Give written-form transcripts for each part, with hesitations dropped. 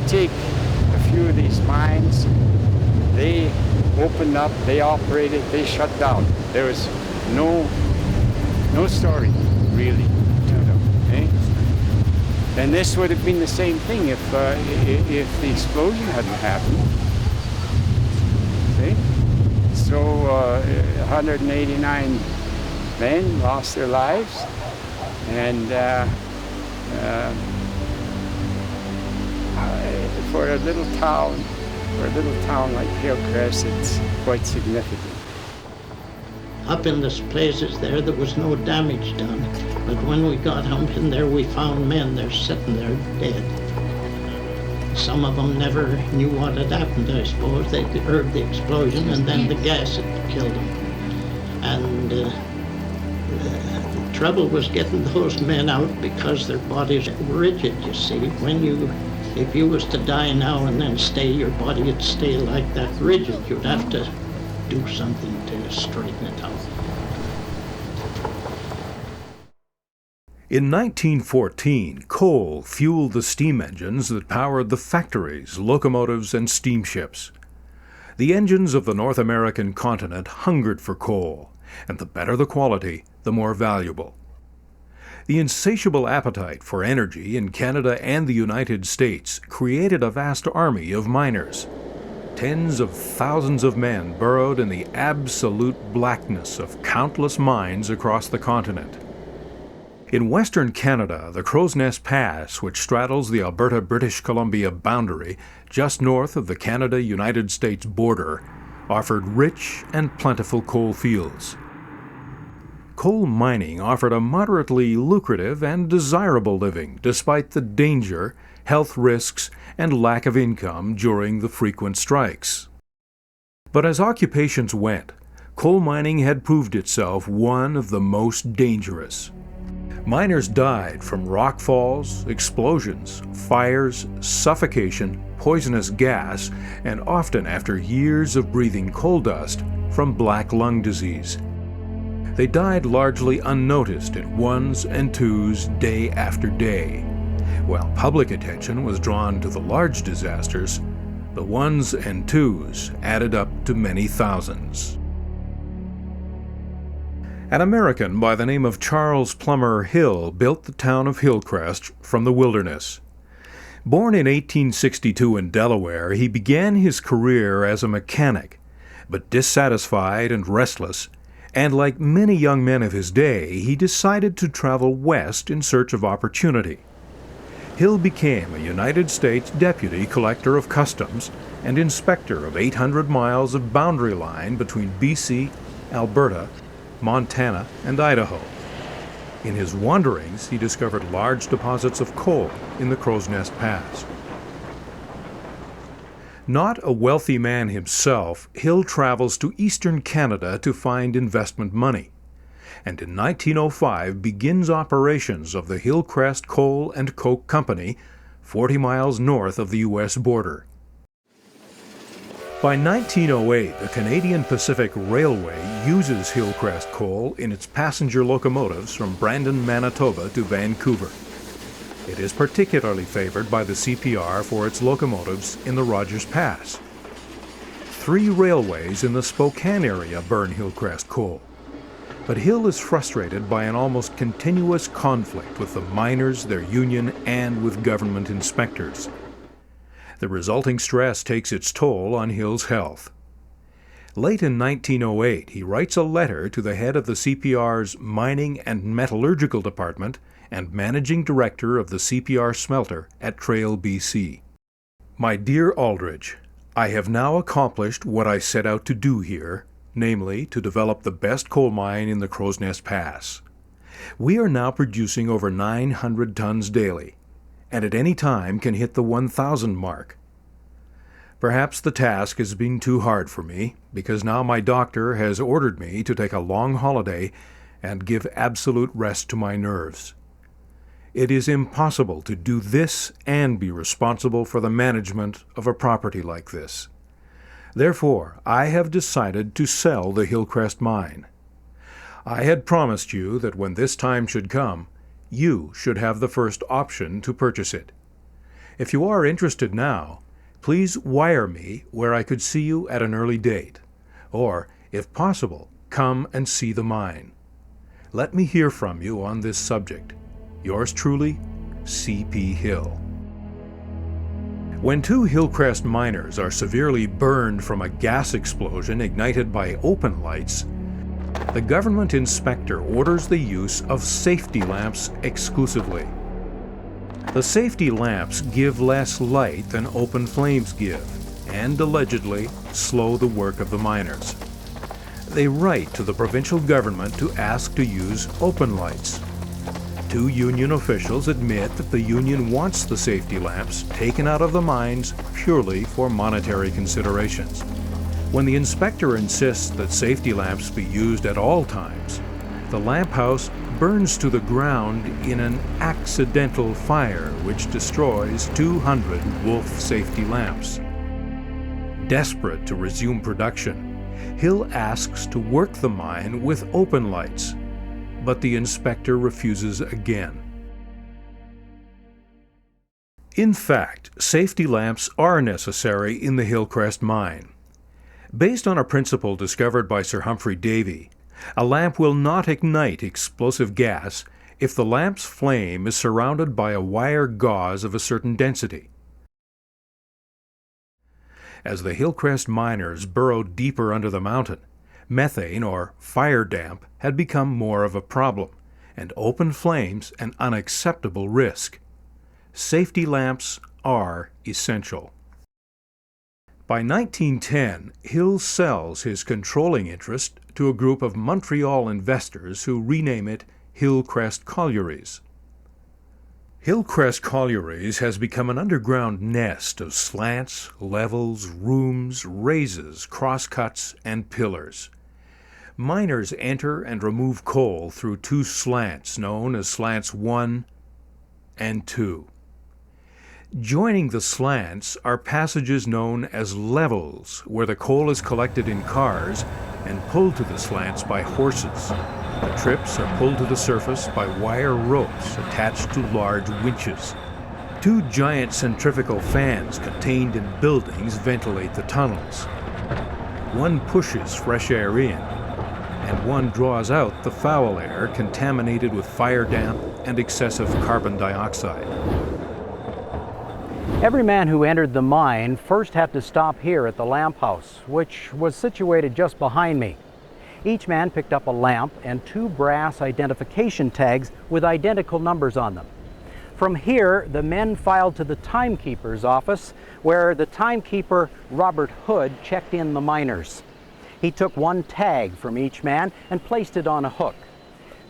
take a few of these mines, they opened up, they operated, they shut down. There was no story really to them. Okay? And this would have been the same thing if the explosion hadn't happened. Okay? So 189 men lost their lives, and for a little town like Hillcrest, it's quite significant. Up in the places there was no damage done, but when we got up in there, we found men there sitting there dead. Some of them never knew what had happened, I suppose. They heard the explosion and then the gas had killed them. And the trouble was getting those men out because their bodies were rigid, you see. If you was to die now and then stay, your body would stay like that rigid. You'd have to do something to straighten it out. In 1914, coal fueled the steam engines that powered the factories, locomotives, and steamships. The engines of the North American continent hungered for coal, and the better the quality, the more valuable. The insatiable appetite for energy in Canada and the United States created a vast army of miners. Tens of thousands of men burrowed in the absolute blackness of countless mines across the continent. In Western Canada, the Crowsnest Pass, which straddles the Alberta-British Columbia boundary just north of the Canada-United States border, offered rich and plentiful coal fields. Coal mining offered a moderately lucrative and desirable living despite the danger, health risks, and lack of income during the frequent strikes. But as occupations went, coal mining had proved itself one of the most dangerous. Miners died from rock falls, explosions, fires, suffocation, poisonous gas, and often after years of breathing coal dust from black lung disease. They died largely unnoticed at ones and twos day after day. While public attention was drawn to the large disasters, the ones and twos added up to many thousands. An American by the name of Charles Plummer Hill built the town of Hillcrest from the wilderness. Born in 1862 in Delaware, he began his career as a mechanic, but dissatisfied and restless, and like many young men of his day, he decided to travel west in search of opportunity. Hill became a United States Deputy Collector of Customs and inspector of 800 miles of boundary line between BC, Alberta, Montana, and Idaho. In his wanderings, he discovered large deposits of coal in the Crowsnest Pass. Not a wealthy man himself, Hill travels to eastern Canada to find investment money, and in 1905 begins operations of the Hillcrest Coal and Coke Company, 40 miles north of the U.S. border. By 1908, the Canadian Pacific Railway uses Hillcrest coal in its passenger locomotives from Brandon, Manitoba to Vancouver. It is particularly favored by the CPR for its locomotives in the Rogers Pass. 3 railways in the Spokane area burn Hillcrest coal. But Hill is frustrated by an almost continuous conflict with the miners, their union, and with government inspectors. The resulting stress takes its toll on Hill's health. Late in 1908, he writes a letter to the head of the CPR's Mining and Metallurgical Department and Managing Director of the CPR smelter at Trail, BC. My dear Aldridge, I have now accomplished what I set out to do here, namely to develop the best coal mine in the Crowsnest Pass. We are now producing over 900 tons daily, and at any time can hit the 1,000 mark. Perhaps the task has been too hard for me, because now my doctor has ordered me to take a long holiday and give absolute rest to my nerves. It is impossible to do this and be responsible for the management of a property like this. Therefore, I have decided to sell the Hillcrest mine. I had promised you that when this time should come, you should have the first option to purchase it. If you are interested now, please wire me where I could see you at an early date, or, if possible, come and see the mine. Let me hear from you on this subject. Yours truly, C.P. Hill. When two Hillcrest miners are severely burned from a gas explosion ignited by open lights, the government inspector orders the use of safety lamps exclusively. The safety lamps give less light than open flames give, and allegedly slow the work of the miners. They write to the provincial government to ask to use open lights. Two union officials admit that the union wants the safety lamps taken out of the mines purely for monetary considerations. When the inspector insists that safety lamps be used at all times, the lamp house burns to the ground in an accidental fire which destroys 200 Wolf safety lamps. Desperate to resume production, Hill asks to work the mine with open lights, but the inspector refuses again. In fact, safety lamps are necessary in the Hillcrest mine. Based on a principle discovered by Sir Humphrey Davy, a lamp will not ignite explosive gas if the lamp's flame is surrounded by a wire gauze of a certain density. As the Hillcrest miners burrowed deeper under the mountain, methane, or fire damp, had become more of a problem, and open flames an unacceptable risk. Safety lamps are essential. By 1910, Hill sells his controlling interest to a group of Montreal investors who rename it Hillcrest Collieries. Hillcrest Collieries has become an underground nest of slants, levels, rooms, raises, crosscuts, and pillars. Miners enter and remove coal through two slants known as slants 1 and 2. Joining the slants are passages known as levels, where the coal is collected in cars and pulled to the slants by horses. The trips are pulled to the surface by wire ropes attached to large winches. Two giant centrifugal fans contained in buildings ventilate the tunnels. One pushes fresh air in, and one draws out the foul air contaminated with fire damp and excessive carbon dioxide. Every man who entered the mine first had to stop here at the lamp house, which was situated just behind me. Each man picked up a lamp and two brass identification tags with identical numbers on them. From here, the men filed to the timekeeper's office, where the timekeeper, Robert Hood, checked in the miners. He took one tag from each man and placed it on a hook.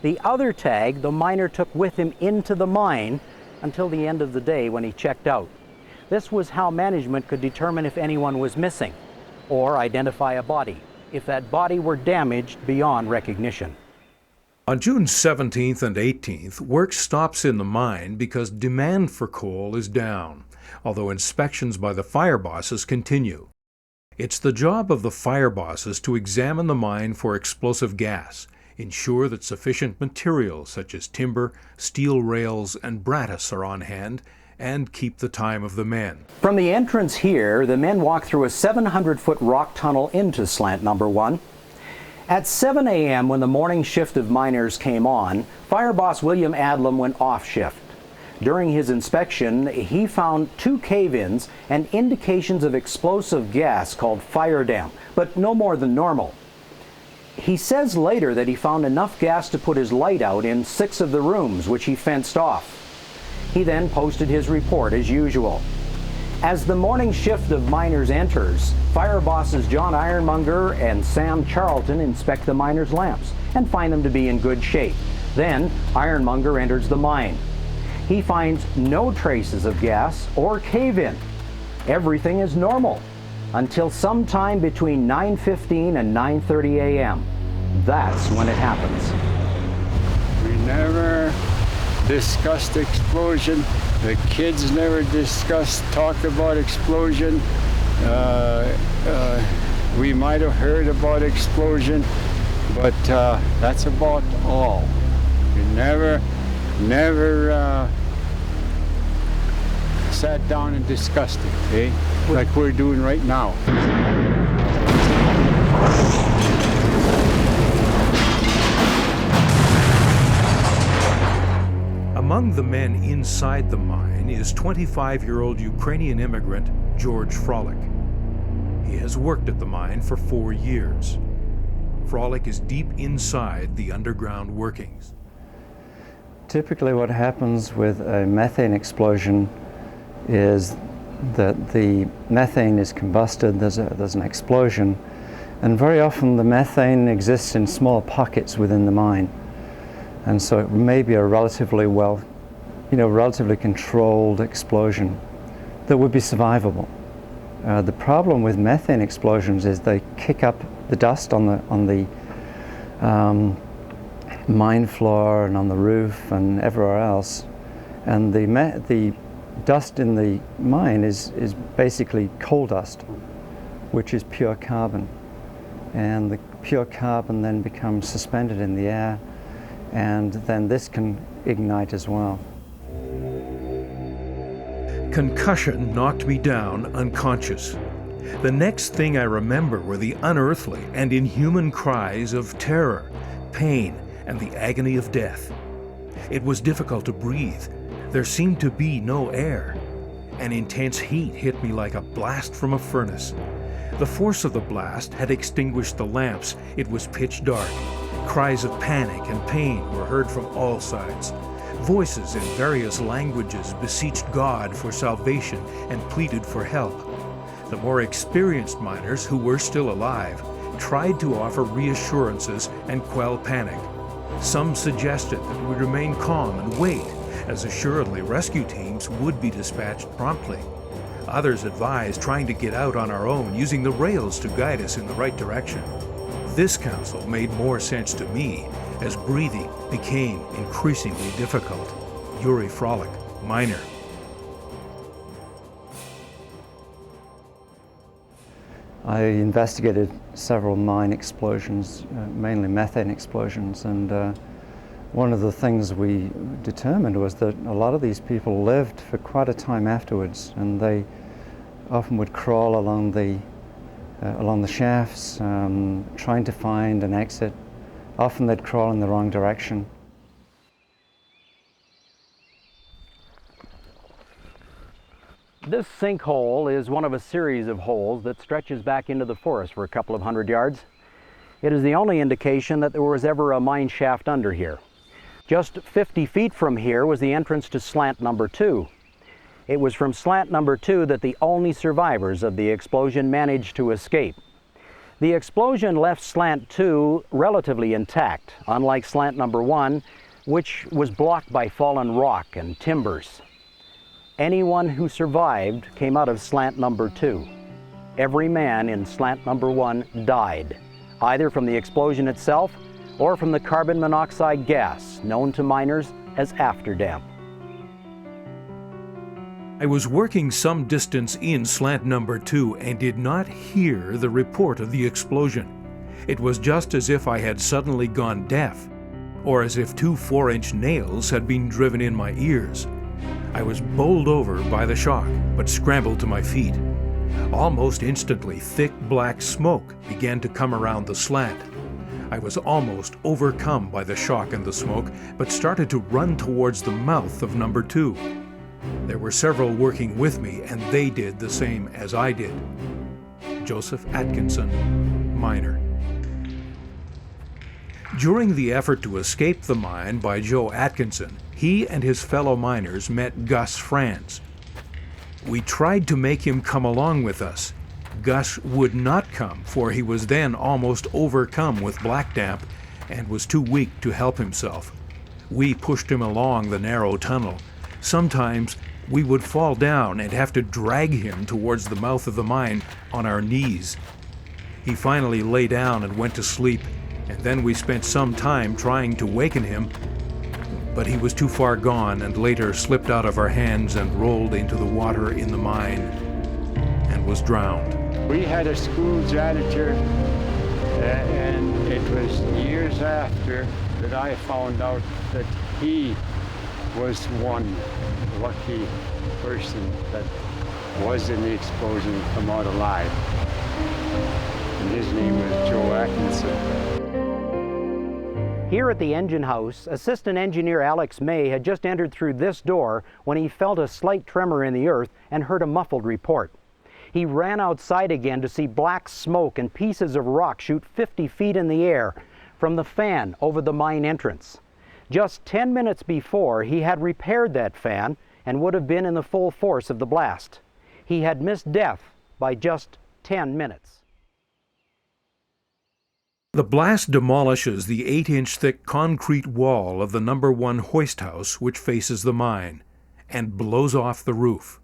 The other tag the miner took with him into the mine until the end of the day when he checked out. This was how management could determine if anyone was missing, or identify a body, if that body were damaged beyond recognition. On June 17th and 18th, work stops in the mine because demand for coal is down, although inspections by the fire bosses continue. It's the job of the fire bosses to examine the mine for explosive gas, ensure that sufficient materials such as timber, steel rails, and brattice are on hand, and keep the time of the men. From the entrance here, the men walk through a 700-foot rock tunnel into slant number 1. At 7 a.m., when the morning shift of miners came on, fire boss William Adlam went off shift. During his inspection, he found two cave-ins and indications of explosive gas called fire damp, but no more than normal. He says later that he found enough gas to put his light out in 6 of the rooms, which he fenced off. He then posted his report as usual. As the morning shift of miners enters, fire bosses John Ironmonger and Sam Charlton inspect the miners' lamps and find them to be in good shape. Then Ironmonger enters the mine. He finds no traces of gas or cave-in. Everything is normal until sometime between 9:15 and 9:30 a.m. That's when it happens. We never discussed explosion. The kids never talked about explosion. We might have heard about explosion, but that's about all. We never sat down and discussed it, eh? Like we're doing right now. Among the men inside the mine is 25-year-old Ukrainian immigrant George Frolic. He has worked at the mine for 4 years. Frolic is deep inside the underground workings. Typically what happens with a methane explosion is that the methane is combusted, there's an explosion, and very often the methane exists in small pockets within the mine. And so it may be a relatively relatively controlled explosion that would be survivable. The problem with methane explosions is they kick up the dust on the mine floor and on the roof and everywhere else, and the dust in the mine is basically coal dust, which is pure carbon, and the pure carbon then becomes suspended in the air, and then this can ignite as well. Concussion knocked me down unconscious. The next thing I remember were the unearthly and inhuman cries of terror, pain, and the agony of death. It was difficult to breathe. There seemed to be no air. An intense heat hit me like a blast from a furnace. The force of the blast had extinguished the lamps. It was pitch dark. Cries of panic and pain were heard from all sides. Voices in various languages beseeched God for salvation and pleaded for help. The more experienced miners, who were still alive, tried to offer reassurances and quell panic. Some suggested that we remain calm and wait, as assuredly rescue teams would be dispatched promptly. Others advised trying to get out on our own, using the rails to guide us in the right direction. This counsel made more sense to me as breathing became increasingly difficult. Yuri Frolic, miner. I investigated several mine explosions, mainly methane explosions, and one of the things we determined was that a lot of these people lived for quite a time afterwards, and they often would crawl along the shafts, trying to find an exit. Often they'd crawl in the wrong direction. This sinkhole is one of a series of holes that stretches back into the forest for a couple of 100 yards. It is the only indication that there was ever a mine shaft under here. Just 50 feet from here was the entrance to slant number 2. It was from slant number 2 that the only survivors of the explosion managed to escape. The explosion left slant 2 relatively intact, unlike slant number 1, which was blocked by fallen rock and timbers. Anyone who survived came out of slant number 2. Every man in slant number 1 died, either from the explosion itself or from the carbon monoxide gas, known to miners as afterdamp. I was working some distance in slant number 2 and did not hear the report of the explosion. It was just as if I had suddenly gone deaf, or as if 2 4-inch nails had been driven in my ears. I was bowled over by the shock, but scrambled to my feet. Almost instantly, thick black smoke began to come around the slant. I was almost overcome by the shock and the smoke, but started to run towards the mouth of number 2. There were several working with me, and they did the same as I did. Joseph Atkinson, miner. During the effort to escape the mine by Joe Atkinson, he and his fellow miners met Gus Franz. We tried to make him come along with us. Gus would not come, for he was then almost overcome with black damp and was too weak to help himself. We pushed him along the narrow tunnel. Sometimes we would fall down and have to drag him towards the mouth of the mine on our knees. He finally lay down and went to sleep, and then we spent some time trying to waken him, but he was too far gone and later slipped out of our hands and rolled into the water in the mine and was drowned. We had a school janitor, and it was years after that I found out that he was one lucky person that was in the explosion come out alive. And his name was Joe Atkinson. Here at the engine house, Assistant Engineer Alex May had just entered through this door when he felt a slight tremor in the earth and heard a muffled report. He ran outside again to see black smoke and pieces of rock shoot 50 feet in the air from the fan over the mine entrance. Just 10 minutes before, he had repaired that fan and would have been in the full force of the blast. He had missed death by just 10 minutes. The blast demolishes the 8-inch thick concrete wall of the No. 1 hoist house which faces the mine and blows off the roof.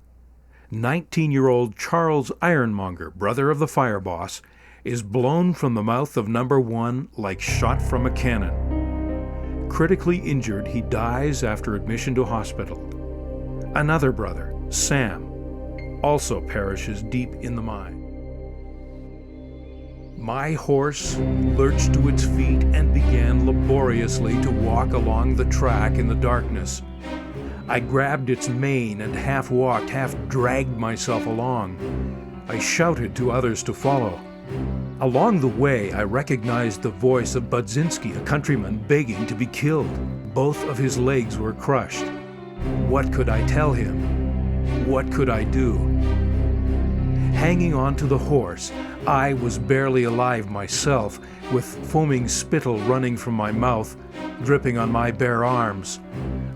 19-year-old Charles Ironmonger, brother of the fire boss, is blown from the mouth of No. 1 like shot from a cannon. Critically injured, he dies after admission to hospital. Another brother, Sam, also perishes deep in the mine. My horse lurched to its feet and began laboriously to walk along the track in the darkness. I grabbed its mane and half walked, half dragged myself along. I shouted to others to follow. Along the way, I recognized the voice of Budzinski, a countryman begging to be killed. Both of his legs were crushed. What could I tell him? What could I do? Hanging on to the horse, I was barely alive myself, with foaming spittle running from my mouth, dripping on my bare arms.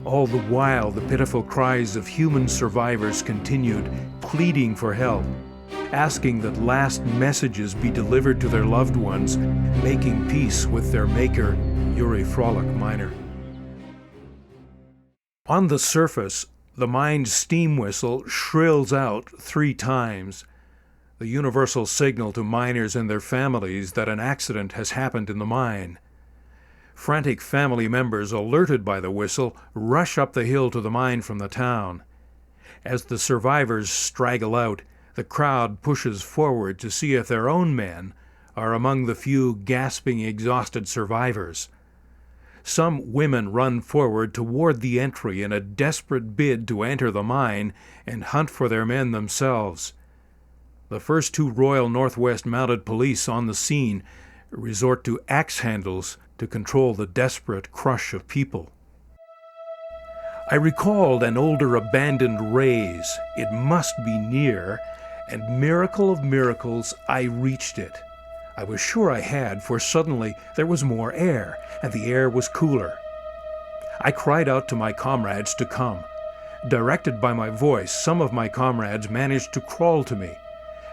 All the while, the pitiful cries of human survivors continued, pleading for help, asking that last messages be delivered to their loved ones, making peace with their maker, Yuri Frolic Miner. On the surface, the mine's steam whistle shrills out 3 times, the universal signal to miners and their families that an accident has happened in the mine. Frantic family members, alerted by the whistle, rush up the hill to the mine from the town. As the survivors straggle out, the crowd pushes forward to see if their own men are among the few gasping, exhausted survivors. Some women run forward toward the entry in a desperate bid to enter the mine and hunt for their men themselves. The first 2 Royal Northwest Mounted Police on the scene resort to axe handles to control the desperate crush of people. I recalled an older abandoned raise. It must be near, and miracle of miracles, I reached it. I was sure I had, for suddenly there was more air, and the air was cooler. I cried out to my comrades to come. Directed by my voice, some of my comrades managed to crawl to me.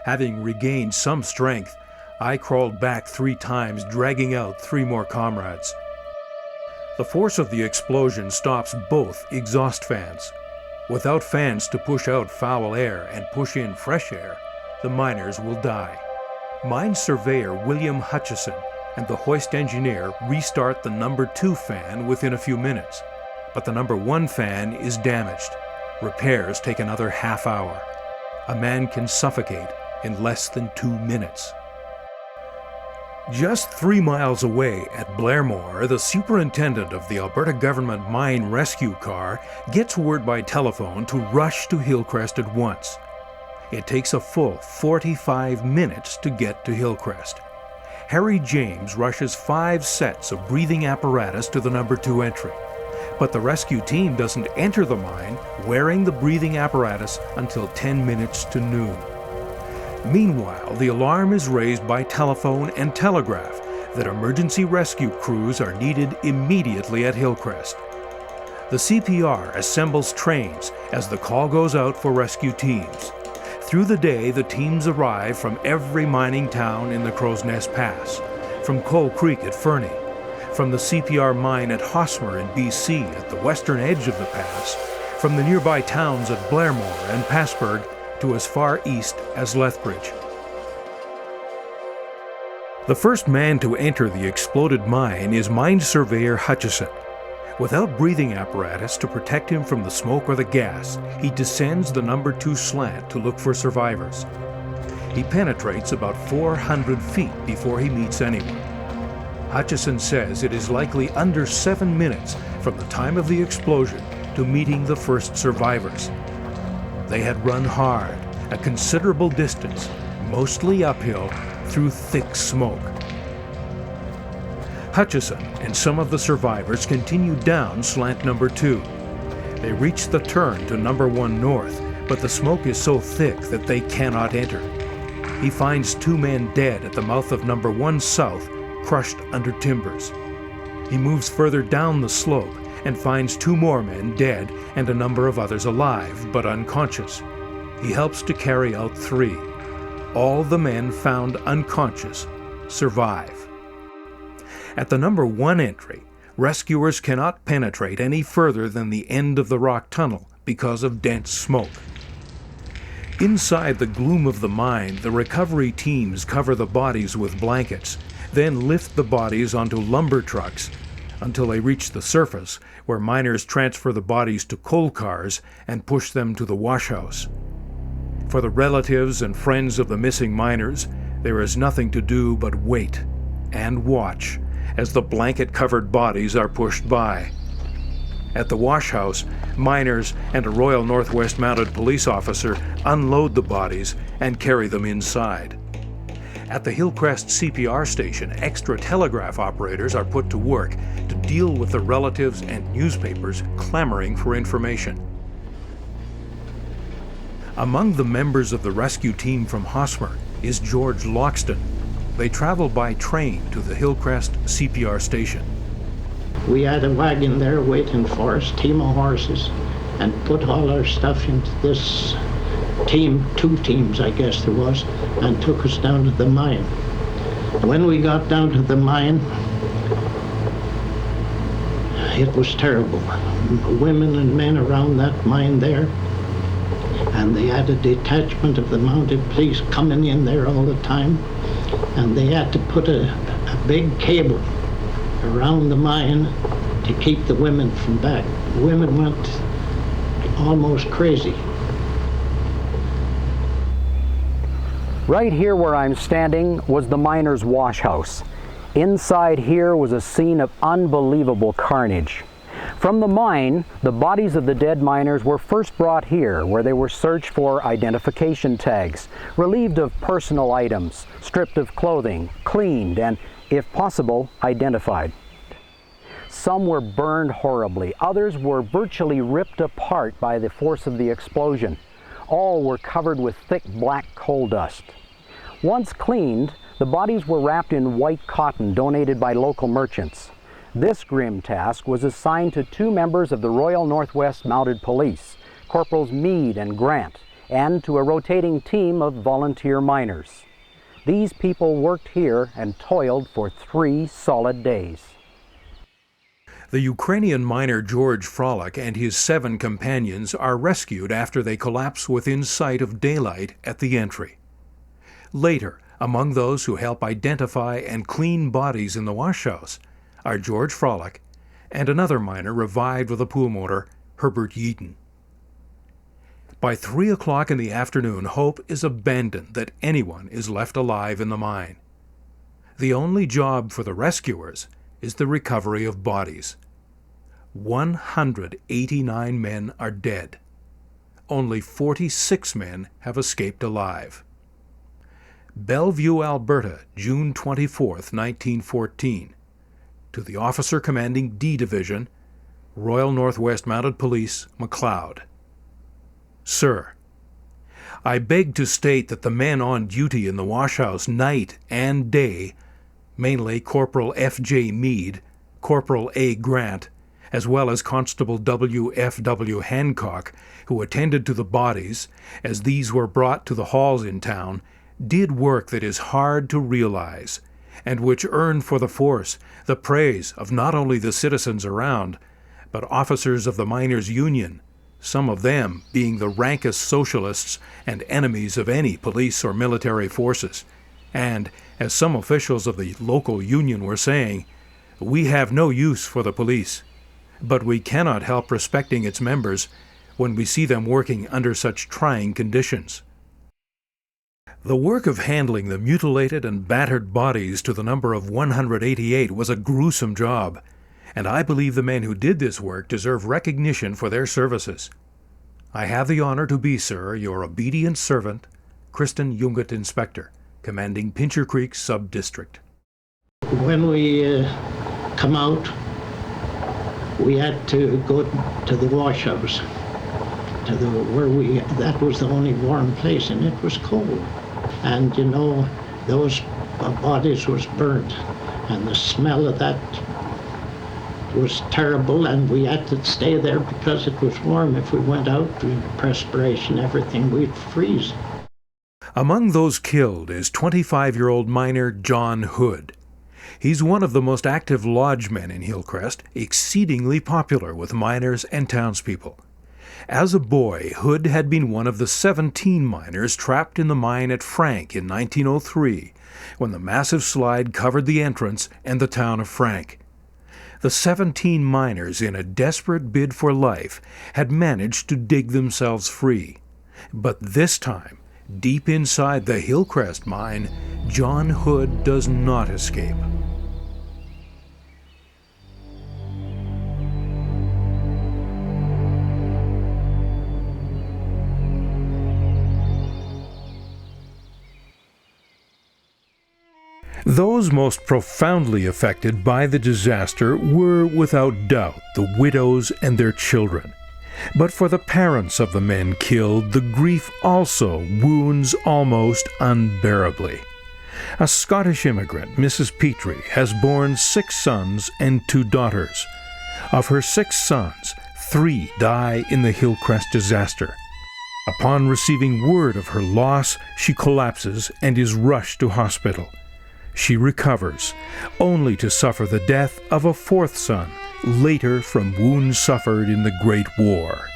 Having regained some strength, I crawled back 3 times, dragging out 3 more comrades. The force of the explosion stops both exhaust fans. Without fans to push out foul air and push in fresh air, the miners will die. Mine surveyor William Hutchison and the hoist engineer restart the No. 2 fan within a few minutes, but the No. 1 fan is damaged. Repairs take another half hour. A man can suffocate in less than 2 minutes. Just 3 miles away at Blairmore, the superintendent of the Alberta government mine rescue car gets word by telephone to rush to Hillcrest at once. It takes a full 45 minutes to get to Hillcrest. Harry James rushes 5 sets of breathing apparatus to the No. 2 entry, but the rescue team doesn't enter the mine wearing the breathing apparatus until 10 minutes to noon. Meanwhile, the alarm is raised by telephone and telegraph that emergency rescue crews are needed immediately at Hillcrest. The CPR assembles trains as the call goes out for rescue teams. Through the day, the teams arrive from every mining town in the Crowsnest Pass, from Coal Creek at Fernie, from the CPR mine at Hosmer in BC at the western edge of the pass, from the nearby towns at Blairmore and Passburg to as far east as Lethbridge. The first man to enter the exploded mine is mine surveyor Hutchison. Without breathing apparatus to protect him from the smoke or the gas, he descends the No. 2 slant to look for survivors. He penetrates about 400 feet before he meets anyone. Hutchison says it is likely under 7 minutes from the time of the explosion to meeting the first survivors. They had run hard, a considerable distance, mostly uphill, through thick smoke. Hutchison and some of the survivors continued down slant number 2. They reached the turn to number 1 north, but the smoke is so thick that they cannot enter. He finds 2 men dead at the mouth of number 1 south, crushed under timbers. He moves further down the slope and finds 2 more men dead and a number of others alive but unconscious. He helps to carry out 3. All the men found unconscious survive. At the number 1 entry, rescuers cannot penetrate any further than the end of the rock tunnel because of dense smoke. Inside the gloom of the mine, the recovery teams cover the bodies with blankets, then lift the bodies onto lumber trucks until they reach the surface, where miners transfer the bodies to coal cars and push them to the washhouse. For the relatives and friends of the missing miners, there is nothing to do but wait and watch as the blanket-covered bodies are pushed by. At the washhouse, miners and a Royal Northwest Mounted Police officer unload the bodies and carry them inside. At the Hillcrest CPR station, extra telegraph operators are put to work to deal with the relatives and newspapers clamoring for information. Among the members of the rescue team from Hosmer is George Loxton. They travel by train to the Hillcrest CPR station. We had a wagon there waiting for us, team of horses, and put all our stuff into this team, 2 teams I guess there was, and took us down to the mine. When we got down to the mine, it was terrible. Women and men around that mine there, and they had a detachment of the mounted police coming in there all the time, and they had to put a big cable around the mine to keep the women from back. The women went almost crazy. Right here where I'm standing was the miners' wash house. Inside here was a scene of unbelievable carnage. From the mine, the bodies of the dead miners were first brought here, where they were searched for identification tags, relieved of personal items, stripped of clothing, cleaned, and, if possible, identified. Some were burned horribly. Others were virtually ripped apart by the force of the explosion. All were covered with thick black coal dust. Once cleaned, the bodies were wrapped in white cotton donated by local merchants. This grim task was assigned to 2 members of the Royal Northwest Mounted Police, Corporals Meade and Grant, and to a rotating team of volunteer miners. These people worked here and toiled for 3 solid days. The Ukrainian miner George Frolic and his 7 companions are rescued after they collapse within sight of daylight at the entry. Later, among those who help identify and clean bodies in the washhouse are George Frolic and another miner revived with a pulmotor, Herbert Yeaton. By 3 o'clock in the afternoon, hope is abandoned that anyone is left alive in the mine. The only job for the rescuers is the recovery of bodies. 189 men are dead. Only 46 men have escaped alive. Bellevue, Alberta, June 24, 1914. To the Officer Commanding D Division, Royal Northwest Mounted Police, McLeod. Sir, I beg to state that the men on duty in the washhouse night and day, mainly Corporal F.J. Meade, Corporal A. Grant, as well as Constable W.F.W. Hancock, who attended to the bodies as these were brought to the halls in town, did work that is hard to realize, and which earned for the force the praise of not only the citizens around, but officers of the Miners' Union, some of them being the rankest socialists and enemies of any police or military forces. And, as some officials of the local union were saying, we have no use for the police, but we cannot help respecting its members when we see them working under such trying conditions. The work of handling the mutilated and battered bodies to the number of 188 was a gruesome job, and I believe the men who did this work deserve recognition for their services. I have the honor to be, sir, your obedient servant, Kristen Junget, Inspector, commanding Pincher Creek Sub-District. When we come out, we had to go to the washhouse, that was the only warm place, and it was cold. And you know, those bodies was burnt, and the smell of that was terrible, and we had to stay there because it was warm. If we went out, perspiration, everything, we'd freeze. Among those killed is 25-year-old miner John Hood. He's one of the most active lodgemen in Hillcrest, exceedingly popular with miners and townspeople. As a boy, Hood had been one of the 17 miners trapped in the mine at Frank in 1903, when the massive slide covered the entrance and the town of Frank. The 17 miners, in a desperate bid for life, had managed to dig themselves free. But this time, deep inside the Hillcrest mine, John Hood does not escape. Those most profoundly affected by the disaster were, without doubt, the widows and their children. But for the parents of the men killed, the grief also wounds almost unbearably. A Scottish immigrant, Mrs. Petrie, has borne 6 sons and 2 daughters. Of her 6 sons, 3 die in the Hillcrest disaster. Upon receiving word of her loss, she collapses and is rushed to hospital. She recovers, only to suffer the death of a 4th son, later from wounds suffered in the Great War.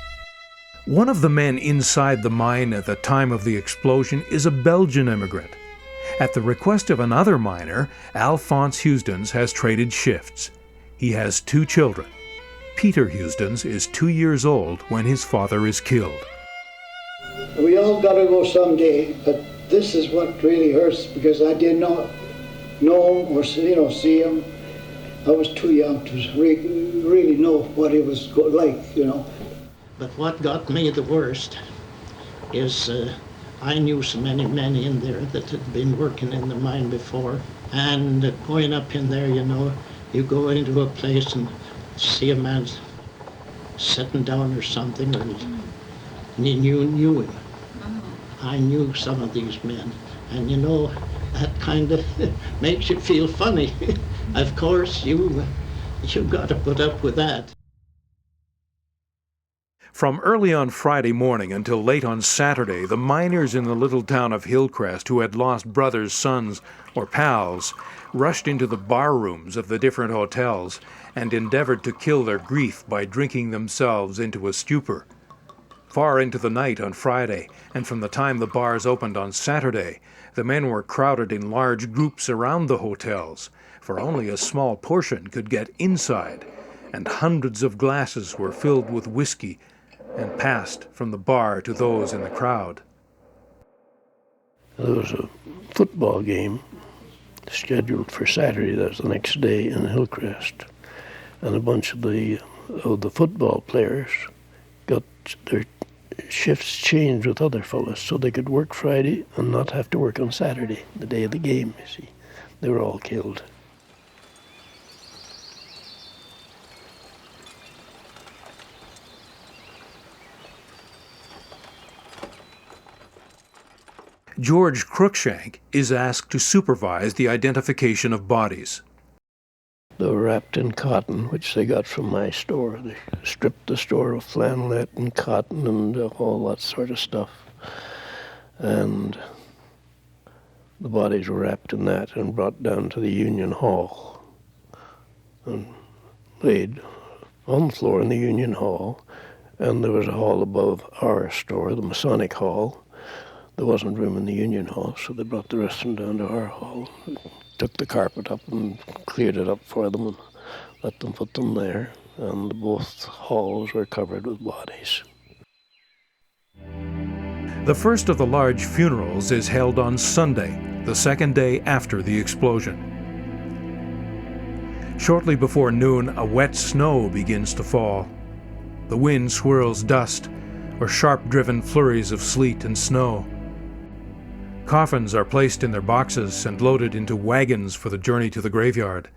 One of the men inside the mine at the time of the explosion is a Belgian immigrant. At the request of another miner, Alphonse Housdens has traded shifts. He has 2 children. Peter Housdens is 2 years old when his father is killed. We all got to go someday, but this is what really hurts, because I did not know him or see him. I was too young to really know what it was like, But what got me the worst is I knew so many men in there that had been working in the mine before, and going up in there, you go into a place and see a man sitting down or something, and you knew him. I knew some of these men, and that kind of makes you feel funny. Of course, you've got to put up with that. From early on Friday morning until late on Saturday, the miners in the little town of Hillcrest who had lost brothers, sons, or pals rushed into the bar rooms of the different hotels and endeavored to kill their grief by drinking themselves into a stupor. Far into the night on Friday, and from the time the bars opened on Saturday, the men were crowded in large groups around the hotels, for only a small portion could get inside, and hundreds of glasses were filled with whiskey and passed from the bar to those in the crowd. There was a football game scheduled for Saturday, that was the next day, in Hillcrest, and a bunch of the football players got their shifts changed with other fellas so they could work Friday and not have to work on Saturday, the day of the game, you see. They were all killed. George Cruikshank is asked to supervise the identification of bodies. They were wrapped in cotton, which they got from my store. They stripped the store of flannelette and cotton and all that sort of stuff. And the bodies were wrapped in that and brought down to the Union Hall and laid on the floor in the Union Hall. And there was a hall above our store, the Masonic Hall. There wasn't room in the Union Hall, so they brought the rest of them down to our hall. Took the carpet up and cleared it up for them and let them put them there, and both halls were covered with bodies. The first of the large funerals is held on Sunday, the second day after the explosion. Shortly before noon, a wet snow begins to fall. The wind swirls dust, or sharp-driven flurries of sleet and snow. Coffins are placed in their boxes and loaded into wagons for the journey to the graveyard.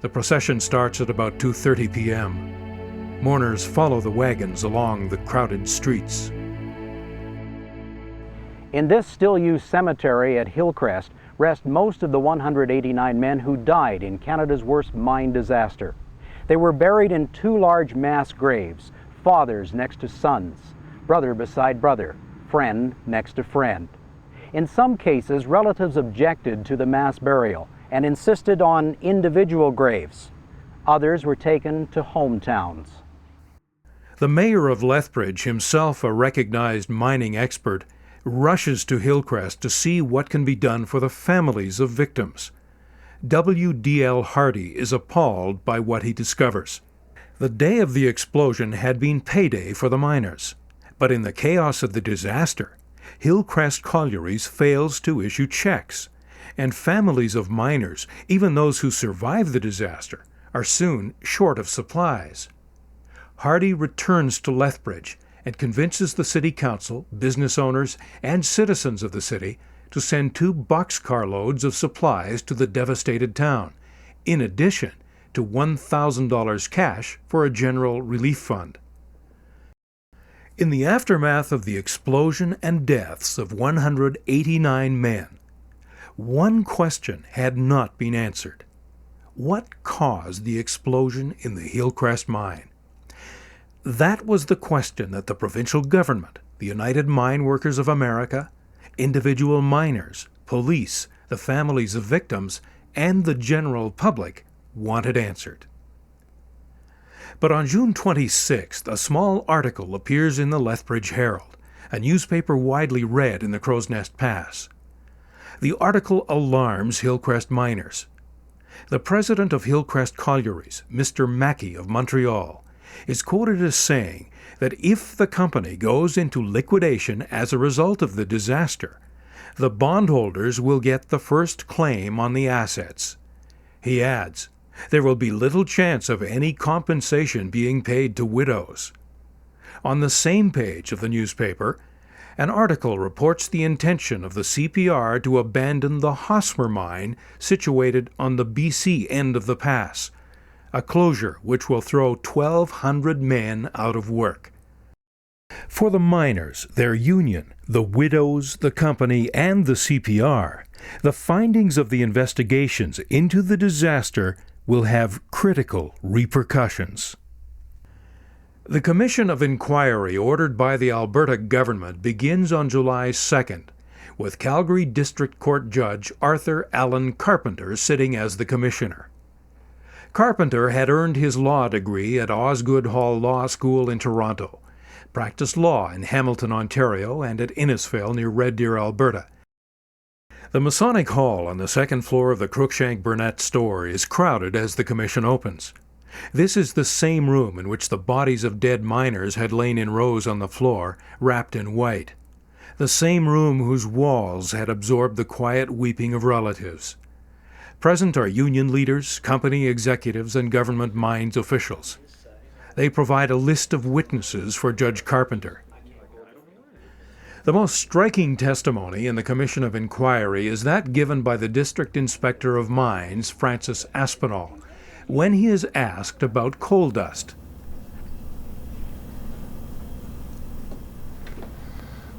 The procession starts at about 2:30 p.m. Mourners follow the wagons along the crowded streets. In this still-used cemetery at Hillcrest rest most of the 189 men who died in Canada's worst mine disaster. They were buried in two large mass graves, fathers next to sons, brother beside brother, friend next to friend. In some cases, relatives objected to the mass burial and insisted on individual graves. Others were taken to hometowns. The mayor of Lethbridge, himself a recognized mining expert, rushes to Hillcrest to see what can be done for the families of victims. W.D.L. Hardy is appalled by what he discovers. The day of the explosion had been payday for the miners, but in the chaos of the disaster, Hillcrest Collieries fails to issue checks, and families of miners, even those who survive the disaster, are soon short of supplies. Hardy returns to Lethbridge and convinces the city council, business owners, and citizens of the city to send 2 boxcar loads of supplies to the devastated town, in addition to $1,000 cash for a general relief fund. In the aftermath of the explosion and deaths of 189 men, one question had not been answered. What caused the explosion in the Hillcrest mine? That was the question that the provincial government, the United Mine Workers of America, individual miners, police, the families of victims, and the general public wanted answered. But on June 26th, a small article appears in the Lethbridge Herald, a newspaper widely read in the Crowsnest Pass. The article alarms Hillcrest miners. The president of Hillcrest Collieries, Mr. Mackey of Montreal, is quoted as saying that if the company goes into liquidation as a result of the disaster, the bondholders will get the first claim on the assets. He adds, there will be little chance of any compensation being paid to widows. On the same page of the newspaper, an article reports the intention of the CPR to abandon the Hosmer mine situated on the BC end of the pass, a closure which will throw 1,200 men out of work. For the miners, their union, the widows, the company, and the CPR, the findings of the investigations into the disaster will have critical repercussions. The Commission of Inquiry ordered by the Alberta government begins on July 2nd, with Calgary District Court Judge Arthur Allen Carpenter sitting as the commissioner. Carpenter had earned his law degree at Osgoode Hall Law School in Toronto, practiced law in Hamilton, Ontario, and at Innisfail near Red Deer, Alberta. The Masonic Hall on the second floor of the Cruikshank Burnett store is crowded as the commission opens. This is the same room in which the bodies of dead miners had lain in rows on the floor, wrapped in white. The same room whose walls had absorbed the quiet weeping of relatives. Present are union leaders, company executives, and government mines officials. They provide a list of witnesses for Judge Carpenter. The most striking testimony in the Commission of Inquiry is that given by the District Inspector of Mines, Francis Aspinall, when he is asked about coal dust.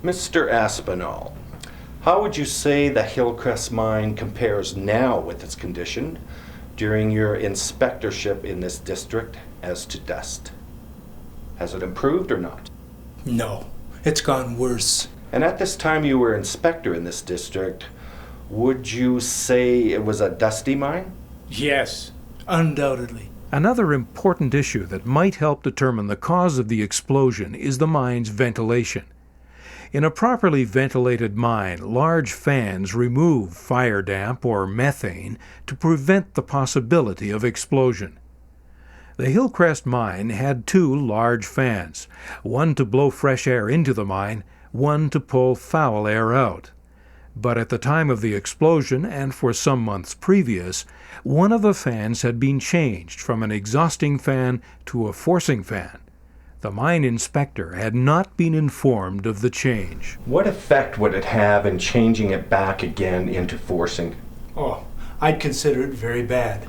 Mr. Aspinall, how would you say the Hillcrest mine compares now with its condition during your inspectorship in this district as to dust? Has it improved or not? No, it's gone worse. And at this time you were inspector in this district, would you say it was a dusty mine? Yes, undoubtedly. Another important issue that might help determine the cause of the explosion is the mine's ventilation. In a properly ventilated mine, large fans remove fire damp or methane to prevent the possibility of explosion. The Hillcrest mine had 2 large fans, one to blow fresh air into the mine, one to pull foul air out. But at the time of the explosion, and for some months previous, one of the fans had been changed from an exhausting fan to a forcing fan. The mine inspector had not been informed of the change. What effect would it have in changing it back again into forcing? Oh, I'd consider it very bad.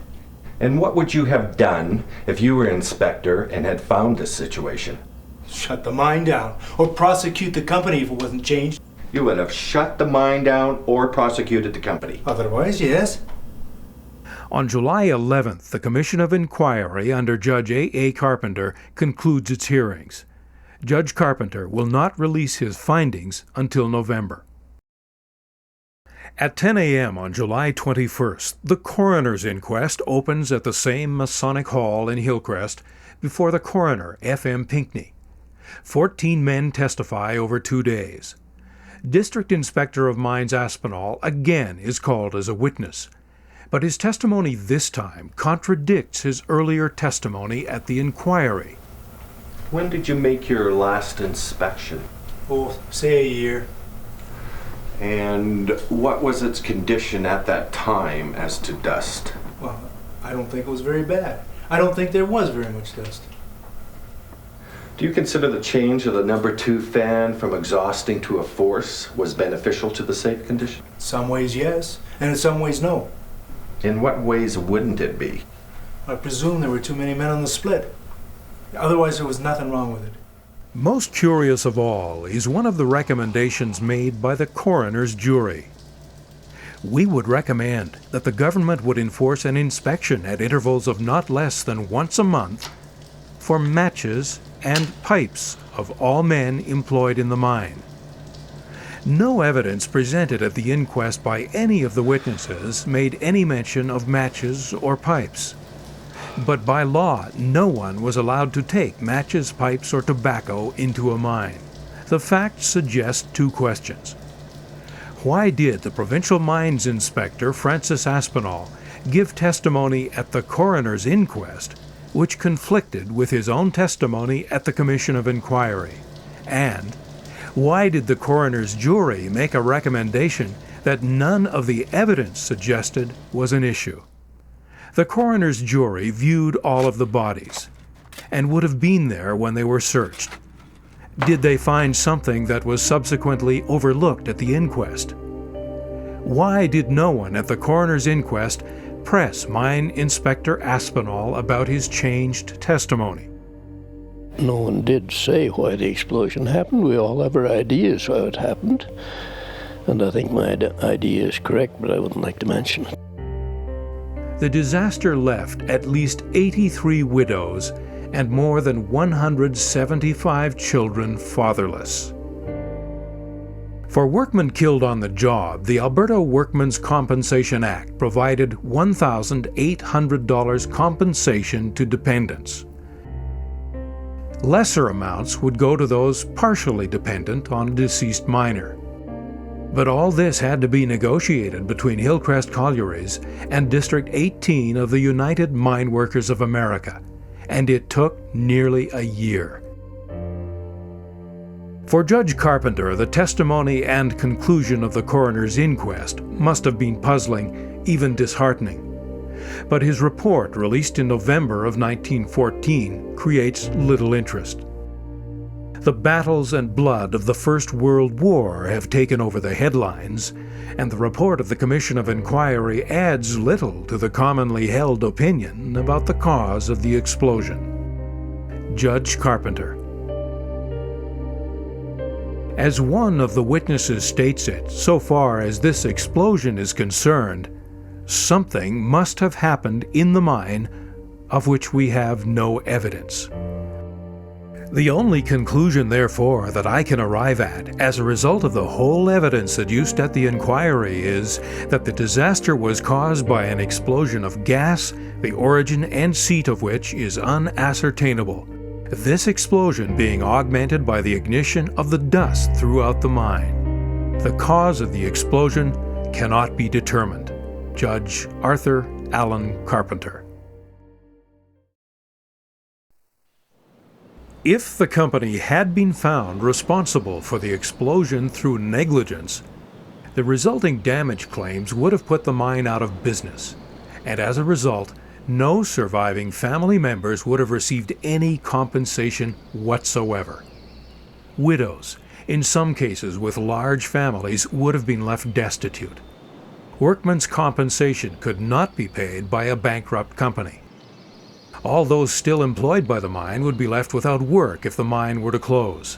And what would you have done if you were inspector and had found this situation? Shut the mine down, or prosecute the company if it wasn't changed. You would have shut the mine down or prosecuted the company. Otherwise, yes. On July 11th, the Commission of Inquiry under Judge A. Carpenter concludes its hearings. Judge Carpenter will not release his findings until November. At 10 a.m. on July 21st, the coroner's inquest opens at the same Masonic Hall in Hillcrest before the coroner, F.M. Pinckney. 14 men testify over 2 days. District Inspector of Mines Aspinall again is called as a witness, but his testimony this time contradicts his earlier testimony at the inquiry. When did you make your last inspection? Oh, say a year. And what was its condition at that time as to dust? Well, I don't think it was very bad. I don't think there was very much dust. Do you consider the change of the number 2 fan from exhausting to a force was beneficial to the safe condition? In some ways, yes, and in some ways, no. In what ways wouldn't it be? I presume there were too many men on the split. Otherwise, there was nothing wrong with it. Most curious of all is one of the recommendations made by the coroner's jury. We would recommend that the government would enforce an inspection at intervals of not less than once a month for matches and pipes of all men employed in the mine. No evidence presented at the inquest by any of the witnesses made any mention of matches or pipes. But by law, no one was allowed to take matches, pipes, or tobacco into a mine. The facts suggest 2 questions. Why did the provincial mines inspector, Francis Aspinall, give testimony at the coroner's inquest which conflicted with his own testimony at the Commission of Inquiry? And why did the coroner's jury make a recommendation that none of the evidence suggested was an issue? The coroner's jury viewed all of the bodies and would have been there when they were searched. Did they find something that was subsequently overlooked at the inquest? Why did no one at the coroner's inquest press Mine Inspector Aspinall about his changed testimony? No one did say why the explosion happened. We all have our ideas how it happened. And I think my idea is correct, but I wouldn't like to mention it. The disaster left at least 83 widows and more than 175 children fatherless. For workmen killed on the job, the Alberta Workmen's Compensation Act provided $1,800 compensation to dependents. Lesser amounts would go to those partially dependent on a deceased miner. But all this had to be negotiated between Hillcrest Collieries and District 18 of the United Mine Workers of America, and it took nearly a year. For Judge Carpenter, the testimony and conclusion of the coroner's inquest must have been puzzling, even disheartening. But his report, released in November of 1914, creates little interest. The battles and blood of the First World War have taken over the headlines, and the report of the Commission of Inquiry adds little to the commonly held opinion about the cause of the explosion. Judge Carpenter. As one of the witnesses states it, so far as this explosion is concerned, something must have happened in the mine of which we have no evidence. The only conclusion, therefore, that I can arrive at as a result of the whole evidence adduced at the inquiry is that the disaster was caused by an explosion of gas, the origin and seat of which is unascertainable, this explosion being augmented by the ignition of the dust throughout the mine. The cause of the explosion cannot be determined. Judge Arthur Allen Carpenter. If the company had been found responsible for the explosion through negligence, The resulting damage claims would have put the mine out of business, and as a result, no surviving family members would have received any compensation whatsoever. Widows, in some cases with large families, would have been left destitute. Workmen's compensation could not be paid by a bankrupt company. All those still employed by the mine would be left without work if the mine were to close.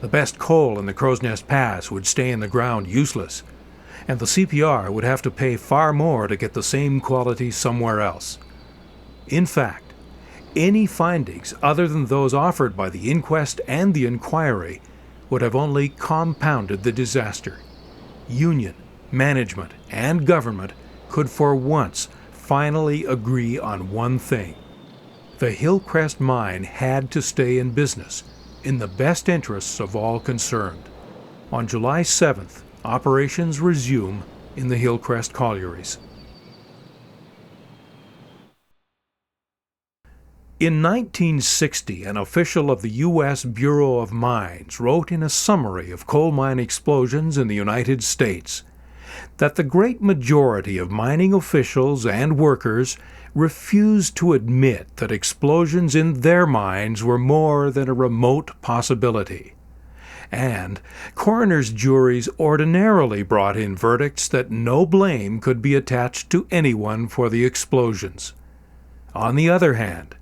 The best coal in the Crowsnest Pass would stay in the ground useless, and the CPR would have to pay far more to get the same quality somewhere else. In fact, any findings other than those offered by the inquest and the inquiry would have only compounded the disaster. Union, management, and government could for once finally agree on one thing. The Hillcrest mine had to stay in business in the best interests of all concerned. On July 7th, operations resume in the Hillcrest Collieries. In 1960, an official of the U.S. Bureau of Mines wrote in a summary of coal mine explosions in the United States that the great majority of mining officials and workers refused to admit that explosions in their mines were more than a remote possibility. And coroners' juries ordinarily brought in verdicts that no blame could be attached to anyone for the explosions. On the other hand,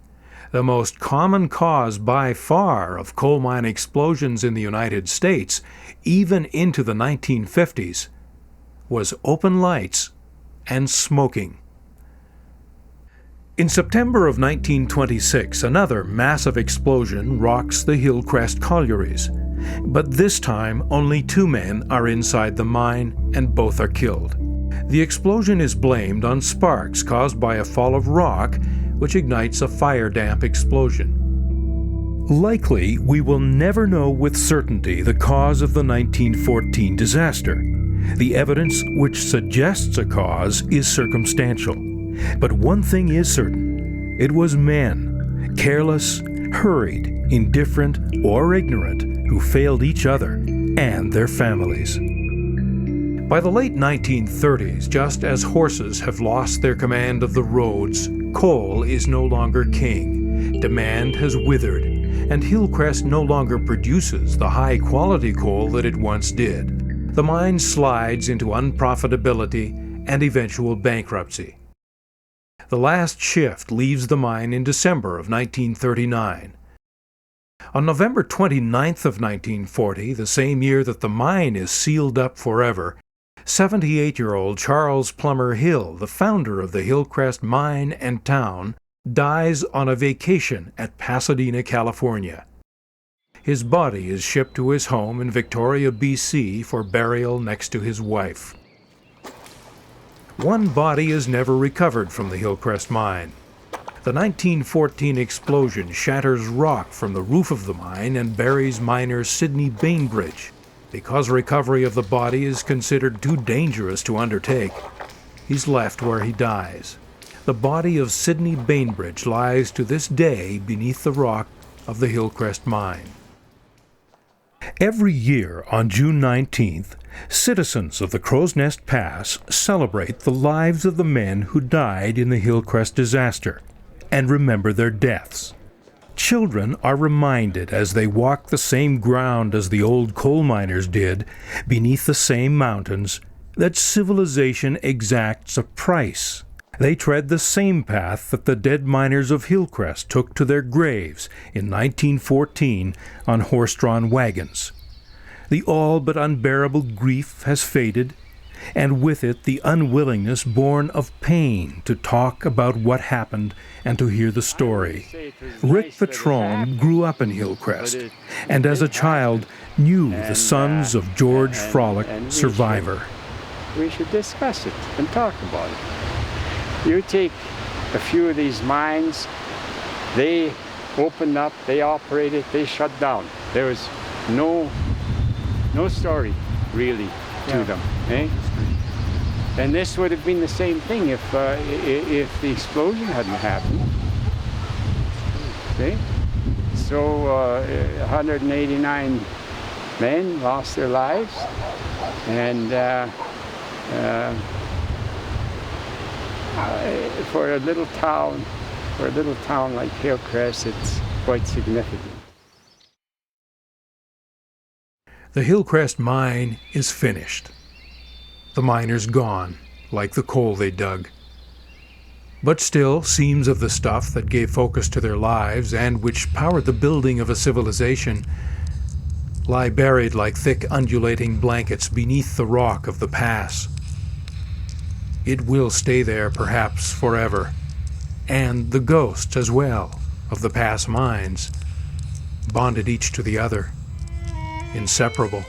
the most common cause by far of coal mine explosions in the United States, even into the 1950s, was open lights and smoking. In September of 1926, another massive explosion rocks the Hillcrest Collieries. But this time, only 2 men are inside the mine, and both are killed. The explosion is blamed on sparks caused by a fall of rock, which ignites a fire-damp explosion. Likely, we will never know with certainty the cause of the 1914 disaster. The evidence which suggests a cause is circumstantial. But one thing is certain: it was men, careless, hurried, indifferent, or ignorant, who failed each other and their families. By the late 1930s, just as horses have lost their command of the roads, coal is no longer king. Demand has withered, and Hillcrest no longer produces the high-quality coal that it once did. The mine slides into unprofitability and eventual bankruptcy. The last shift leaves the mine in December of 1939. On November 29th of 1940, the same year that the mine is sealed up forever, 78-year-old Charles Plummer Hill, the founder of the Hillcrest mine and town, dies on a vacation at Pasadena, California. His body is shipped to his home in Victoria, BC for burial next to his wife. One body is never recovered from the Hillcrest mine. The 1914 explosion shatters rock from the roof of the mine and buries miner Sidney Bainbridge. Because recovery of the body is considered too dangerous to undertake, he's left where he dies. The body of Sidney Bainbridge lies to this day beneath the rock of the Hillcrest mine. Every year on June 19th, citizens of the Crowsnest Pass celebrate the lives of the men who died in the Hillcrest disaster and remember their deaths. Children are reminded as they walk the same ground as the old coal miners did, beneath the same mountains, that civilization exacts a price. They tread the same path that the dead miners of Hillcrest took to their graves in 1914 on horse-drawn wagons. The all but unbearable grief has faded, and with it the unwillingness born of pain to talk about what happened and to hear the story. Rick Patron grew up in Hillcrest, and as a child knew the sons of George Frolick, survivor. We should discuss it and talk about it. You take a few of these mines, they opened up, they operated, they shut down. There was no story really to them. Eh? And this would have been the same thing if the explosion hadn't happened. See? So 189 men lost their lives. And for a little town like Hillcrest, it's quite significant. The Hillcrest mine is finished. The miners gone, like the coal they dug. But still, seams of the stuff that gave focus to their lives and which powered the building of a civilization lie buried like thick undulating blankets beneath the rock of the pass. It will stay there perhaps forever, and the ghosts as well of the pass mines, bonded each to the other, inseparable.